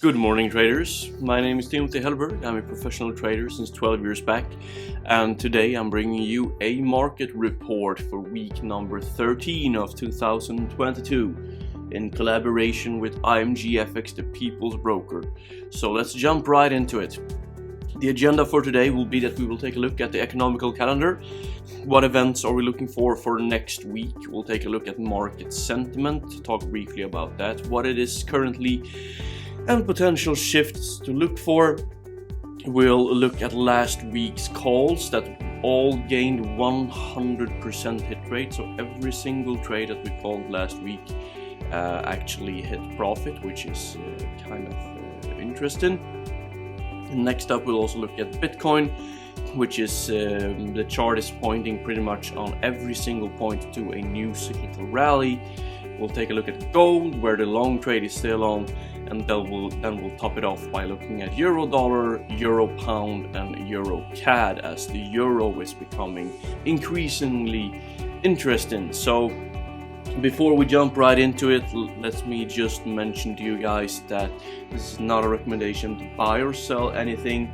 Good morning, traders. My name is Timothy Hellberg. I'm a professional trader since 12 years back, and today I'm bringing you a market report for week number 13 of 2022 in collaboration with IMGFX, the People's Broker. So let's jump right into it. The agenda for today will be that we will take a look at the economical calendar. What events are we looking for next week? We'll take a look at market sentiment, talk briefly about that, what it is currently, and potential shifts to look for. We'll look at last week's calls that all gained 100% hit rate. So every single trade that we called last week actually hit profit, which is kind of interesting. And next up, we'll also look at Bitcoin, which is the chart is pointing pretty much on every single point to a new cyclical rally. We'll take a look at gold, where the long trade is still on, and then we'll top it off by looking at euro dollar, euro pound, and EURCAD, as the euro is becoming increasingly interesting. So before we jump right into it, let me just mention to you guys that this is not a recommendation to buy or sell anything.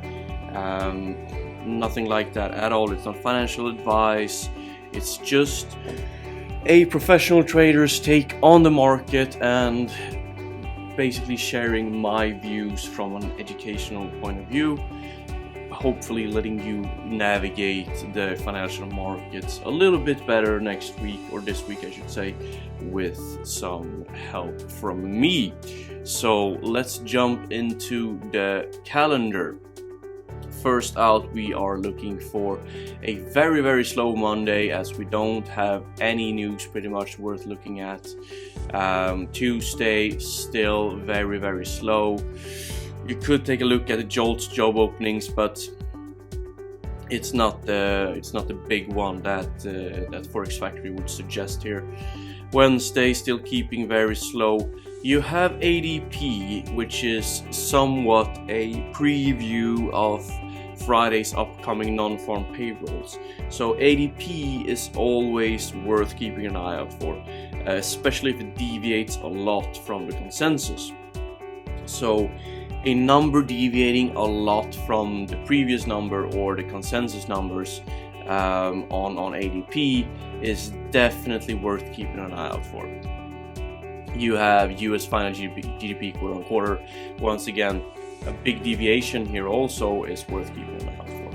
Nothing like that at all. It's not financial advice. It's just a professional trader's take on the market and basically sharing my views from an educational point of view, hopefully letting you navigate the financial markets a little bit better next week, or this week I should say, with some help from me. So let's jump into the calendar. First out, we are looking for a very slow Monday, as we don't have any news pretty much worth looking at. Tuesday, still very slow. You could take a look at the JOLTS job openings, but it's not the big one that Forex Factory would suggest here. Wednesday, still keeping very slow. You have ADP, which is somewhat a preview of Friday's upcoming non-farm payrolls. So ADP is always worth keeping an eye out for, especially if it deviates a lot from the consensus. So a number deviating a lot from the previous number or the consensus numbers on ADP is definitely worth keeping an eye out for. You have US final GDP quarter on quarter. Once again, a big deviation here also is worth keeping an eye out for.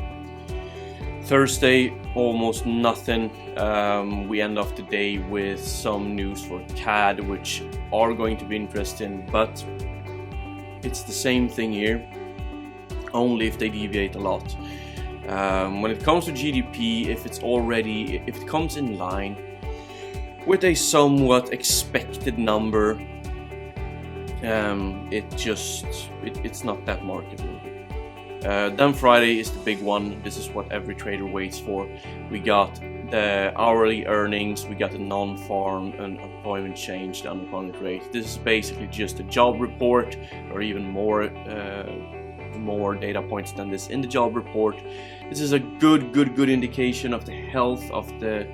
Thursday, almost nothing. We end off the day with some news for CAD, which are going to be interesting, but it's the same thing here, only if they deviate a lot. When it comes to GDP, if it comes in line with a somewhat expected number, it's not that market moving. Then Friday is the big one. This is what every trader waits for. We got the hourly earnings, we got the non-farm and employment change, the unemployment rate. This is basically just a job report, or even more data points than this in the job report. This is a good indication of the health of the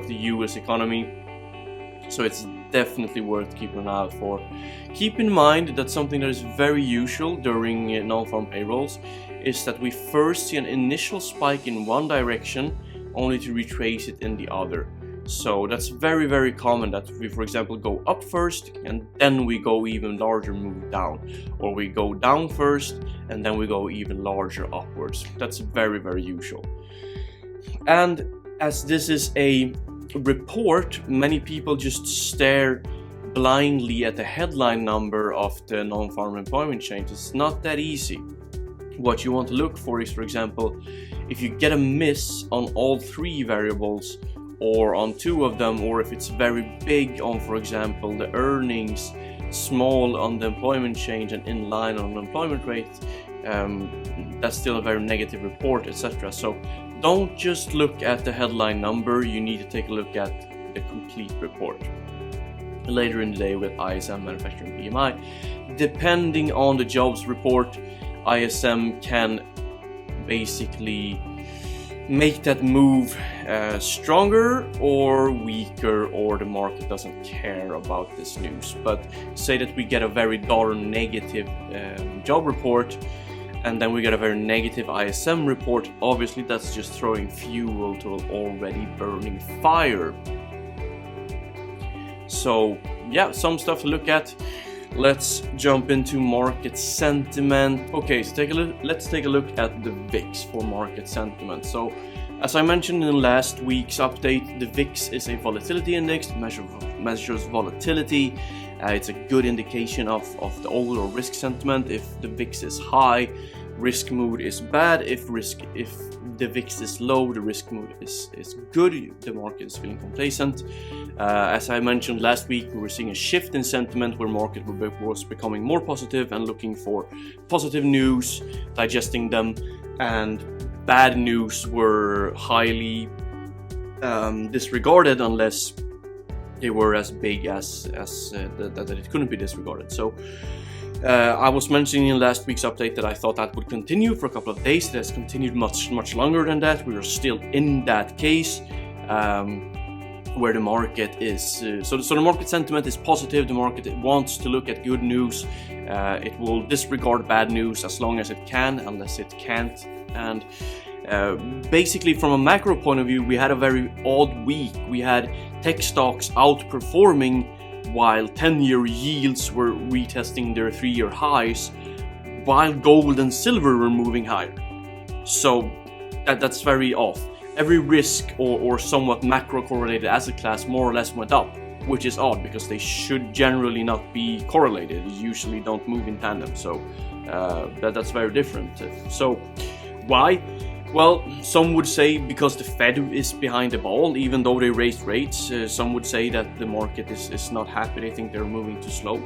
US economy. So it's definitely worth keeping an eye out for. Keep in mind that something that is very usual during non-farm payrolls is that we first see an initial spike in one direction only to retrace it in the other. So that's very common, that we, for example, go up first and then we go even larger move down, or we go down first and then we go even larger upwards. That's very usual. And as this is a report, many people just stare blindly at the headline number of the non-farm employment change. It's not that easy. What you want to look for is, for example, if you get a miss on all three variables or on two of them, or if it's very big on, for example, the earnings, small on the employment change and in line on the employment rate, that's still a very negative report, etc. So don't just look at the headline number, you need to take a look at the complete report. Later in the day with ISM, manufacturing PMI, depending on the jobs report, ISM can basically make that move stronger or weaker, or the market doesn't care about this news. But say that we get a very dollar negative job report, and then we get a very negative ISM report. Obviously that's just throwing fuel to an already burning fire. So yeah, some stuff to look at. Let's jump into market sentiment. Okay, so let's take a look at the VIX for market sentiment. So as I mentioned in last week's update, the VIX is a volatility index, measures volatility. It's a good indication of the overall risk sentiment. If the VIX is high, risk mood is bad. If the VIX is low, the risk mood is good. The market is feeling complacent. As I mentioned last week, we were seeing a shift in sentiment where market was becoming more positive and looking for positive news, digesting them, and bad news were highly disregarded unless they were as big as that it couldn't be disregarded. So I was mentioning in last week's update that I thought that would continue for a couple of days. It has continued much longer than that. We are still in that case where the market is so the market sentiment is positive. The market wants to look at good news. It will disregard bad news as long as it can, unless it can't. And basically from a macro point of view, we had a very odd week. We had tech stocks outperforming while 10-year yields were retesting their 3-year highs, while gold and silver were moving higher. So that's very off. Every risk or somewhat macro correlated asset class more or less went up, which is odd because they should generally not be correlated. They usually don't move in tandem. So that's very different. So why? Well, some would say because the Fed is behind the ball, even though they raised rates. Some would say that the market is not happy. They think they're moving too slow.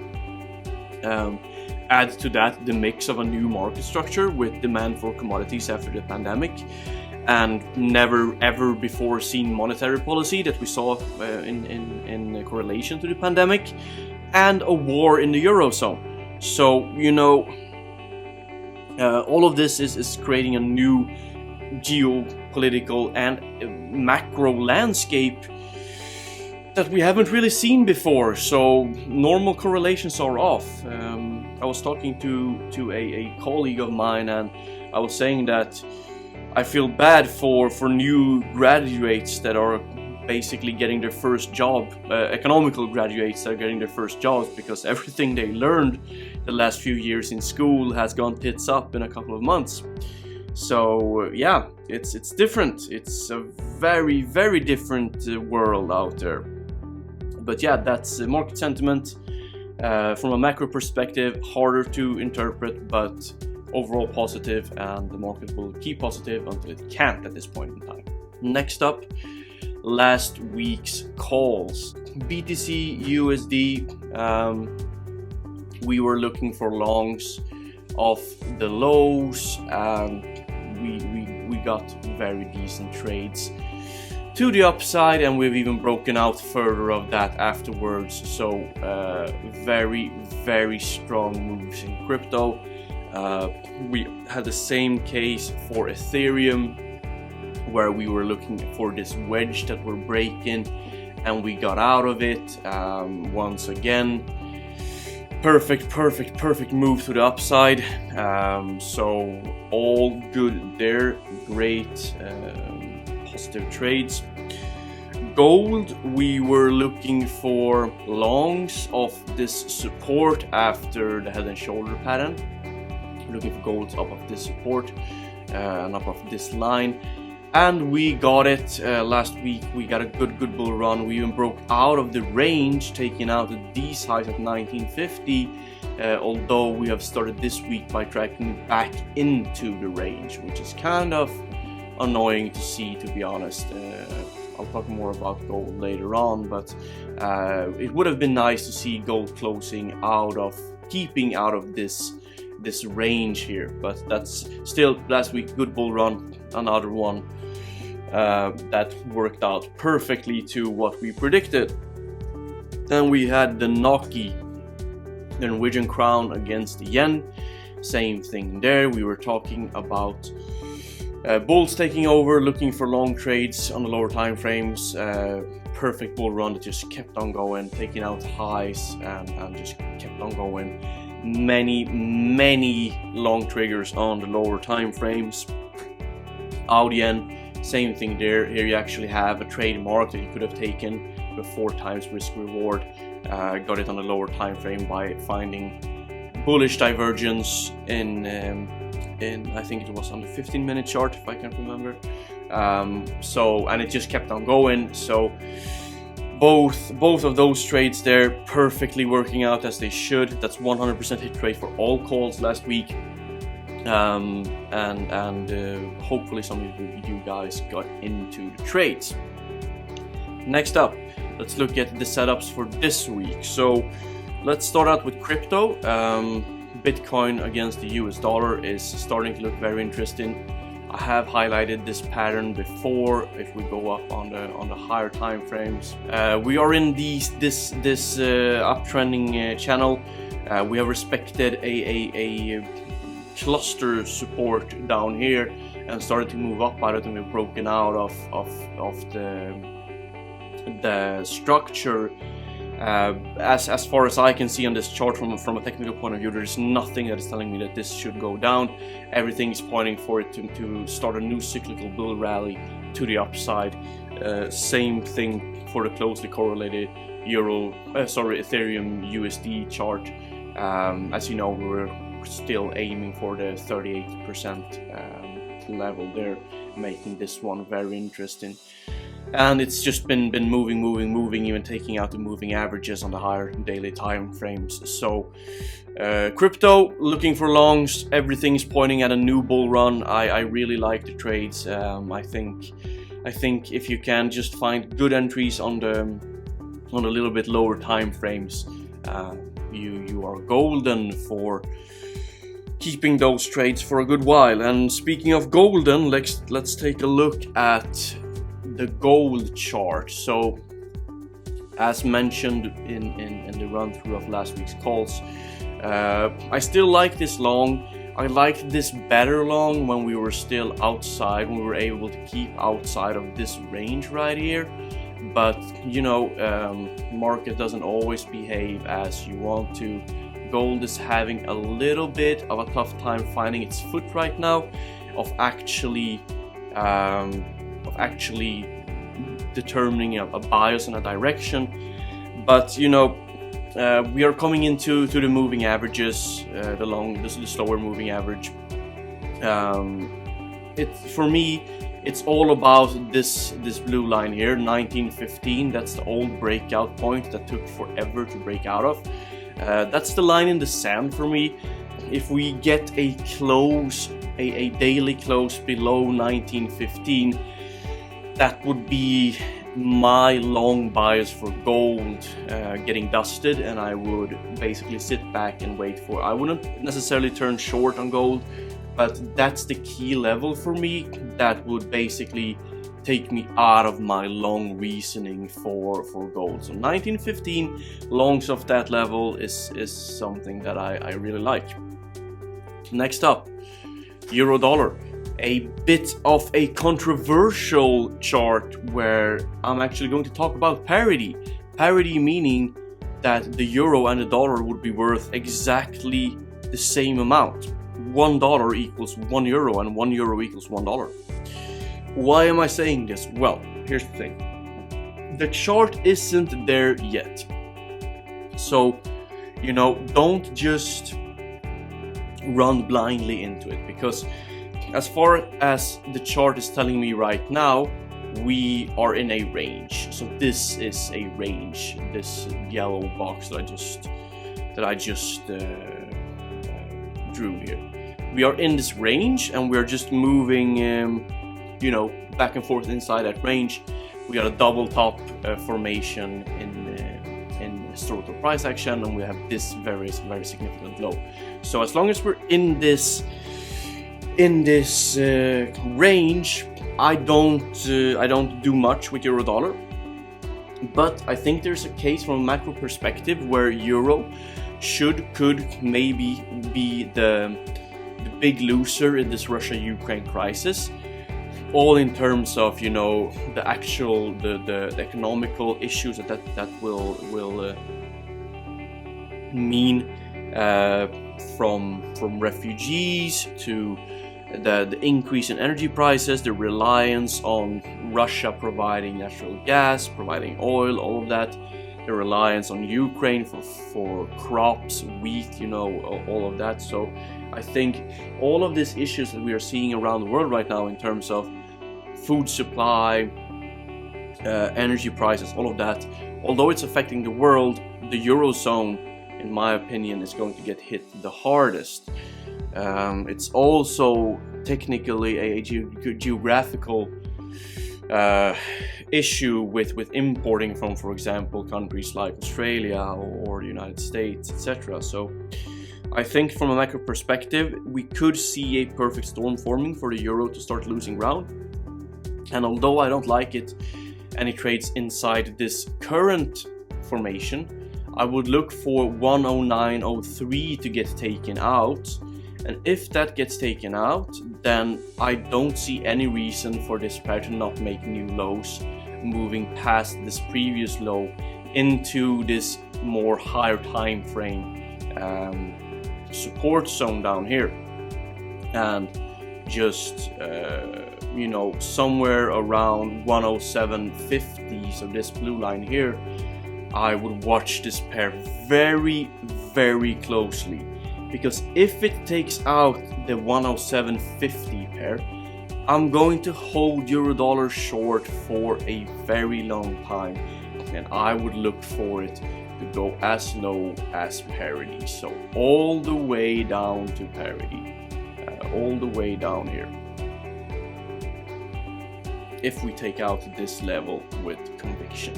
Add to that the mix of a new market structure with demand for commodities after the pandemic, and never ever before seen monetary policy that we saw in correlation to the pandemic, and a war in the Eurozone. So, you know, all of this is creating a new geopolitical and macro landscape that we haven't really seen before. So normal correlations are off. I was talking to a colleague of mine, and I was saying that I feel bad for new graduates that are basically getting their first job, economical graduates that are getting their first jobs, because everything they learned the last few years in school has gone tits up in a couple of months. So yeah, it's different. It's a very, very different world out there. But yeah, that's market sentiment from a macro perspective, harder to interpret, but overall positive, and the market will keep positive until it can't at this point in time. Next up, last week's calls. BTC USD, we were looking for longs off the lows, and we got very decent trades to the upside, and we've even broken out further of that afterwards. So very, very strong moves in crypto. We had the same case for Ethereum, where we were looking for this wedge that we're breaking, and we got out of it once again. Perfect move to the upside. So all good there. Great positive trades. Gold, we were looking for longs of this support after the head and shoulder pattern. Looking for gold up of this support and up of this line, and we got it last week. We got a good bull run. We even broke out of the range, taking out these highs at 1950, although we have started this week by tracking back into the range, which is kind of annoying to see, to be honest. I'll talk more about gold later on, but it would have been nice to see gold keeping out of this range here. But that's still last week, good bull run, another one that worked out perfectly to what we predicted. Then we had the NOK, the Norwegian crown against the yen. Same thing there. We were talking about bulls taking over, looking for long trades on the lower time frames. Perfect bull run that just kept on going, taking out highs and just kept on going. Many long triggers on the lower time frames. Audien, same thing there. Here you actually have a trade mark that you could have taken with 4 times risk reward. Got it on the lower time frame by finding bullish divergence in I think it was on the 15-minute chart, if I can remember. And it just kept on going. So both of those trades there perfectly working out as they should. That's 100% hit rate for all calls last week. Hopefully some of you guys got into the trades. Next up, let's look at the setups for this week. So let's start out with crypto. Bitcoin against the US dollar is starting to look very interesting. I have highlighted this pattern before. If we go up on the higher time frames, we are in this uptrending channel. We have respected a cluster support down here and started to move up out of it, and we've broken out of the structure. As far as I can see on this chart from a technical point of view, there's nothing that is telling me that this should go down. Everything is pointing for it to start a new cyclical bull rally to the upside. Same thing for the closely correlated Ethereum USD chart. As you know, we're still aiming for the 38% level there, making this one very interesting. And it's just been moving, even taking out the moving averages on the higher daily time frames. So crypto, looking for longs, everything's pointing at a new bull run. I really like the trades. I think if you can just find good entries on the little bit lower time frames, you are golden for keeping those trades for a good while. And speaking of golden, let's take a look at the gold chart. So as mentioned in the run through of last week's calls, I still like this long. I liked this better long when we were still outside, when we were able to keep outside of this range right here. But you know, market doesn't always behave as you want to. Gold is having a little bit of a tough time finding its foot right now, of actually determining a bias and a direction. But you know, we are coming into the moving averages, the slower moving average. For me, it's all about this blue line here, 1915. That's the old breakout point that took forever to break out of. That's the line in the sand for me. If we get a daily close below 1915, that would be my long bias for gold getting dusted, and I would basically sit back and wait for. I wouldn't necessarily turn short on gold, but that's the key level for me. That would basically take me out of my long reasoning for gold. So 1915 longs of that level is something that I really like. Next up, euro dollar. A bit of a controversial chart where I'm actually going to talk about parity. Parity meaning that the euro and the dollar would be worth exactly the same amount. $1 equals 1 euro and 1 euro equals $1. Why am I saying this? Well, here's the thing. The chart isn't there yet. So, you know, don't just run blindly into it, because as far as the chart is telling me right now, we are in a range. So this is a range. This yellow box that I just drew here. We are in this range, and we're just moving, you know, back and forth inside that range. We got a double top formation in historical price action, and we have this very significant low. So as long as we're in this range, I don't do much with euro dollar. But I think there's a case from a macro perspective where euro could maybe be the big loser in this Russia-Ukraine crisis. all in terms of, you know, the actual the economical issues that will mean from refugees to the increase in energy prices, the reliance on Russia providing natural gas, providing oil, all of that, the reliance on Ukraine for crops, wheat, you know, all of that. So I think all of these issues that we are seeing around the world right now in terms of food supply, energy prices, all of that, although it's affecting the world, the Eurozone, in my opinion, is going to get hit the hardest. It's also technically a geographical issue with importing from, for example, countries like Australia or the United States, etc. So I think from a macro perspective, we could see a perfect storm forming for the euro to start losing ground. And although I don't like it, any trades inside this current formation, I would look for 109.03 to get taken out. And if that gets taken out, then I don't see any reason for this pair to not make new lows, moving past this previous low into this more higher time frame support zone down here, and just you know, somewhere around 107.50, so this blue line here, I would watch this pair very, very closely, because if it takes out the 107.50 pair, I'm going to hold euro dollar short for a very long time, and I would look for it to go as low as parity, so all the way down to parity, all the way down here, if we take out this level with conviction.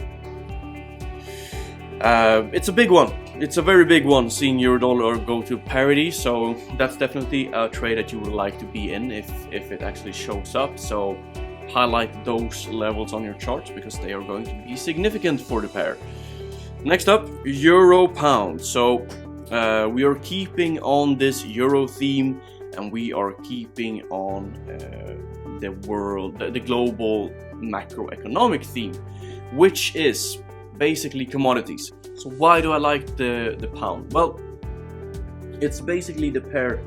It's a big one. It's a very big one, seeing euro dollar go to parity, so that's definitely a trade that you would like to be in if it actually shows up. So highlight those levels on your charts, because they are going to be significant for the pair. Next up, euro pound. So we are keeping on this euro theme, and we are keeping on the world, the global macroeconomic theme, which is basically commodities. So why do I like the pound? Well, it's basically the pair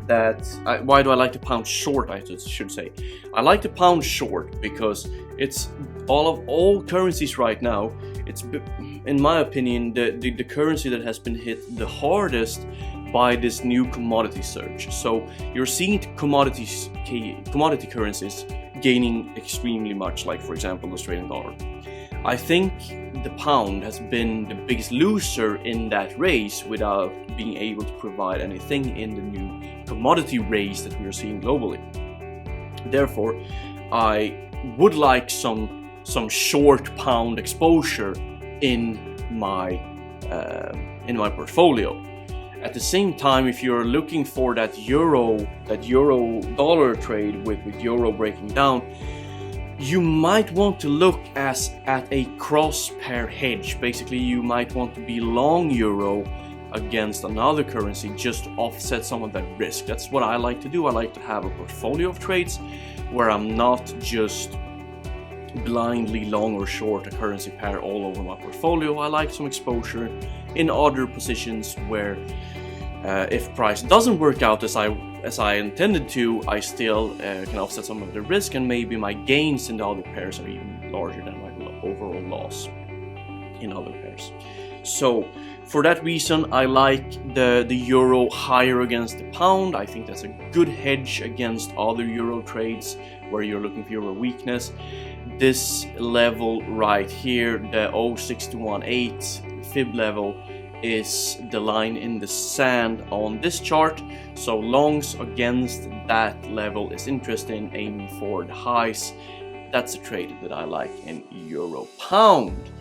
that why do I like the pound short, I should say. I like the pound short because it's all currencies right now, it's, in my opinion, the currency that has been hit the hardest by this new commodity surge. So you're seeing commodity currencies gaining extremely much, like for example the Australian dollar. I think the pound has been the biggest loser in that race without being able to provide anything in the new commodity race that we are seeing globally. Therefore, I would like some short pound exposure in my portfolio. At the same time, if you're looking for that euro dollar trade with euro breaking down, you might want to look at a cross pair hedge. Basically, you might want to be long euro against another currency just to offset some of that risk. That's what I like to do. I like to have a portfolio of trades where I'm not just blindly long or short a currency pair all over my portfolio. I like some exposure in other positions where if price doesn't work out as I intended to, I still can offset some of the risk, and maybe my gains in the other pairs are even larger than my overall loss in other pairs. So for that reason, I like the euro higher against the pound. I think that's a good hedge against other euro trades where you're looking for euro weakness. This level right here, the 0.6218 fib level, is the line in the sand on this chart. So longs against that level is interesting, aiming for the highs. That's a trade that I like in euro pound.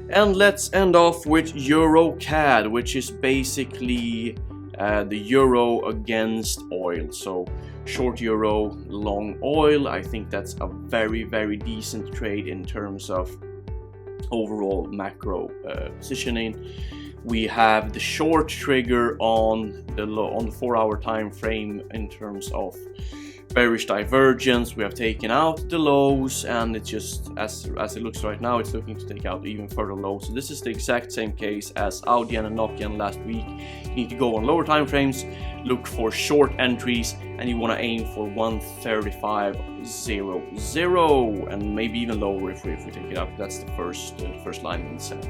And let's end off with EURCAD, which is basically the euro against oil. So short euro, long oil. I think that's a very, very decent trade in terms of overall macro positioning. We have the short trigger on the 4-hour time frame in terms of bearish divergence. We have taken out the lows, and it's just as it looks right now, it's looking to take out even further lows. So this is the exact same case as Audien and Nokian last week. You need to go on lower time frames, look for short entries, and you want to aim for 135.00 and maybe even lower if we take it up. That's the first line in the sand.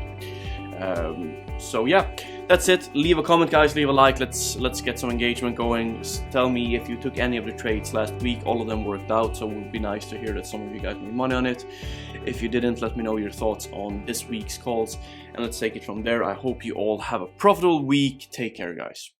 So yeah, that's it. Leave a comment, guys, leave a like. Let's get some engagement going. Tell me if you took any of the trades last week. All of them worked out, so it would be nice to hear that some of you guys made money on it. If you didn't, let me know your thoughts on this week's calls, and let's take it from there. I hope you all have a profitable week. Take care, guys.